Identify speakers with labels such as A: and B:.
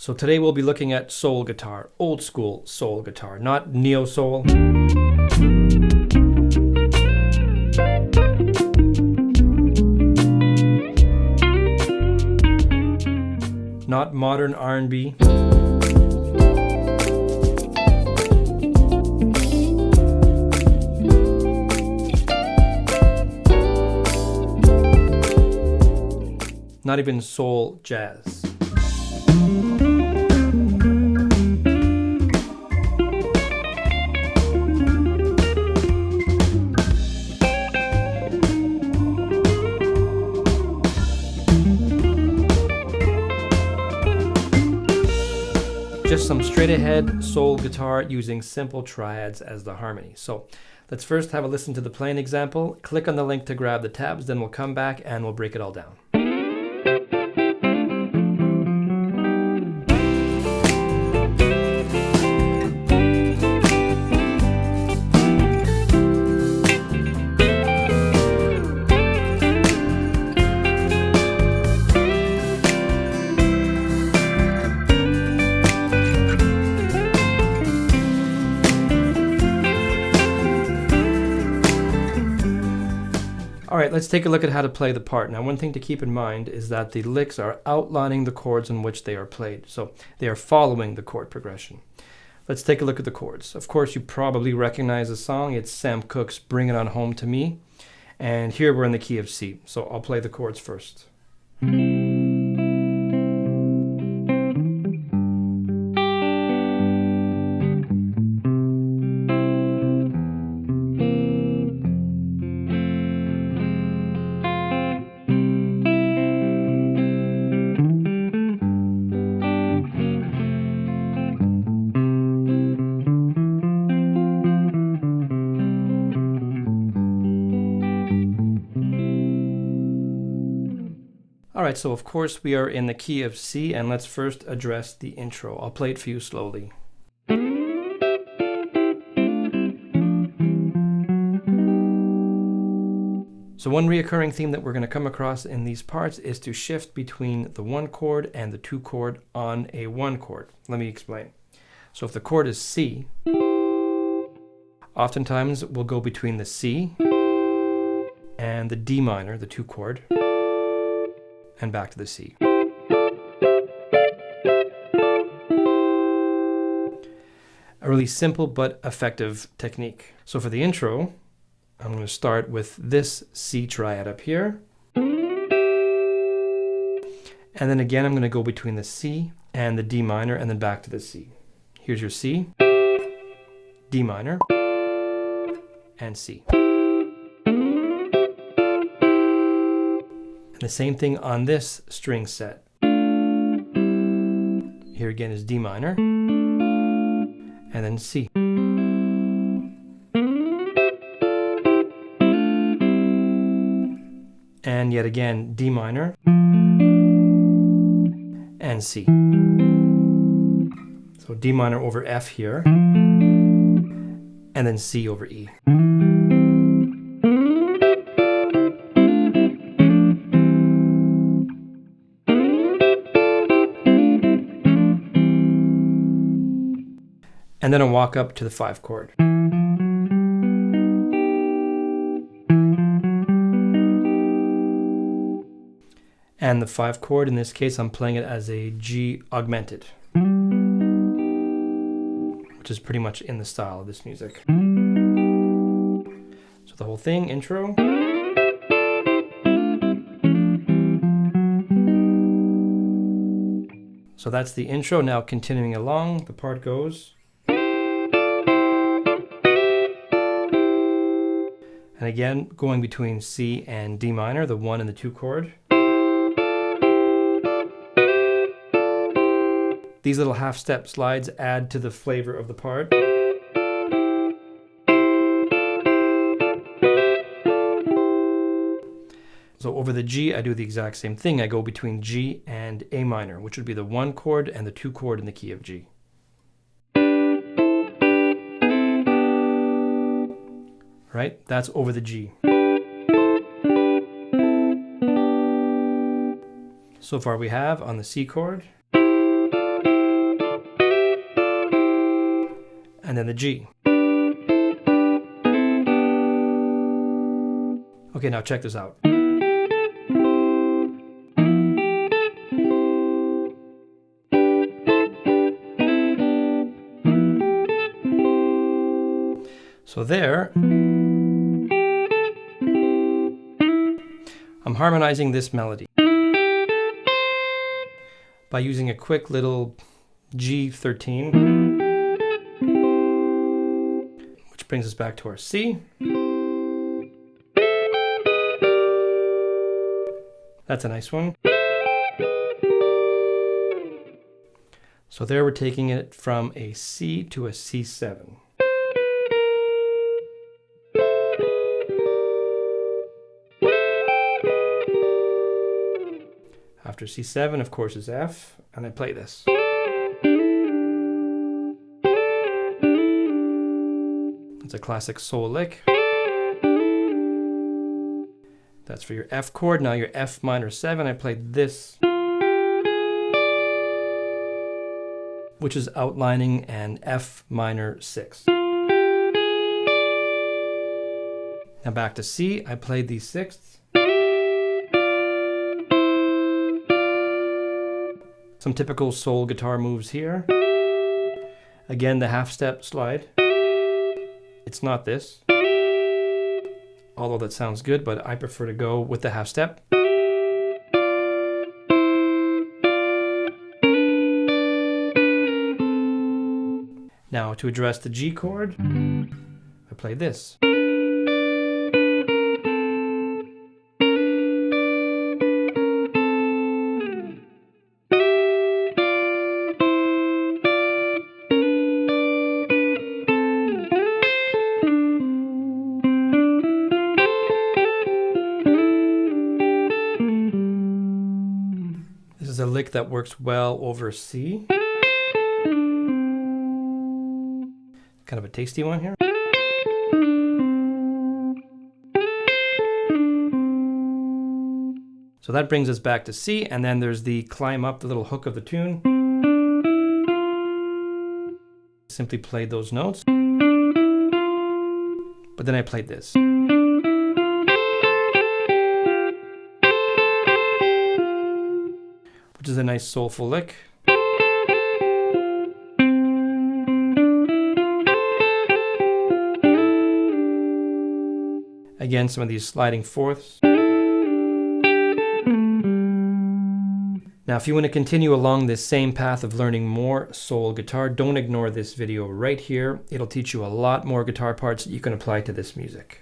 A: So today we'll be looking at soul guitar, old school soul guitar, not neo soul. Not modern R&B. Not even soul jazz. Just some straight ahead soul guitar using simple triads as the harmony. So let's first have a listen to the playing example. Click on the link to grab the tabs, then we'll come back and we'll break it all down. All right, let's take a look at how to play the part. Now, one thing to keep in mind is that the licks are outlining the chords in which they are played. So they are following the chord progression. Let's take a look at the chords. Of course, you probably recognize the song. It's Sam Cooke's Bring It On Home to Me. And here we're in the key of C. So I'll play the chords first. Alright, so of course we are in the key of C, and let's first address the intro. I'll play it for you slowly. So one reoccurring theme that we're going to come across in these parts is to shift between the 1 chord and the 2 chord on a 1 chord. Let me explain. So if the chord is C, oftentimes we'll go between the C and the D minor, the 2 chord, and back to the C. A really simple but effective technique. So for the intro, I'm going to start with this C triad up here. And then again, I'm going to go between the C and the D minor and then back to the C. Here's your C, D minor, and C. The same thing on this string set. Here again is D minor, and then C. And yet again, D minor, and C. So D minor over F here, and then C over E. And then I'll walk up to the 5 chord. And the 5 chord, in this case, I'm playing it as a G augmented, which is pretty much in the style of this music. So the whole thing, intro. So that's the intro. Now continuing along, the part goes. And again, going between C and D minor, the 1 and the 2 chord. These little half-step slides add to the flavor of the part. So over the G, I do the exact same thing. I go between G and A minor, which would be the 1 chord and the 2 chord in the key of G. Right? That's over the G. So far we have on the C chord, and then the G. Okay, now check this out. So there, I'm harmonizing this melody by using a quick little G13, which brings us back to our C. That's a nice one. So there we're taking it from a C to a C7. After C7, of course, is F, and I play this. It's a classic soul lick. That's for your F chord. Now your F minor 7, I played this, which is outlining an F minor 6. Now back to C, I played these sixths. Some typical soul guitar moves here. Again, the half step slide. It's not this, although that sounds good, but I prefer to go with the half step. Now to address the G chord, I play this. This is a lick that works well over C. Kind of a tasty one here. So that brings us back to C, and then there's the climb up, the little hook of the tune. Simply played those notes. But then I played this. Which is a nice soulful lick. Again, some of these sliding fourths. Now, if you want to continue along this same path of learning more soul guitar, don't ignore this video right here. It'll teach you a lot more guitar parts that you can apply to this music.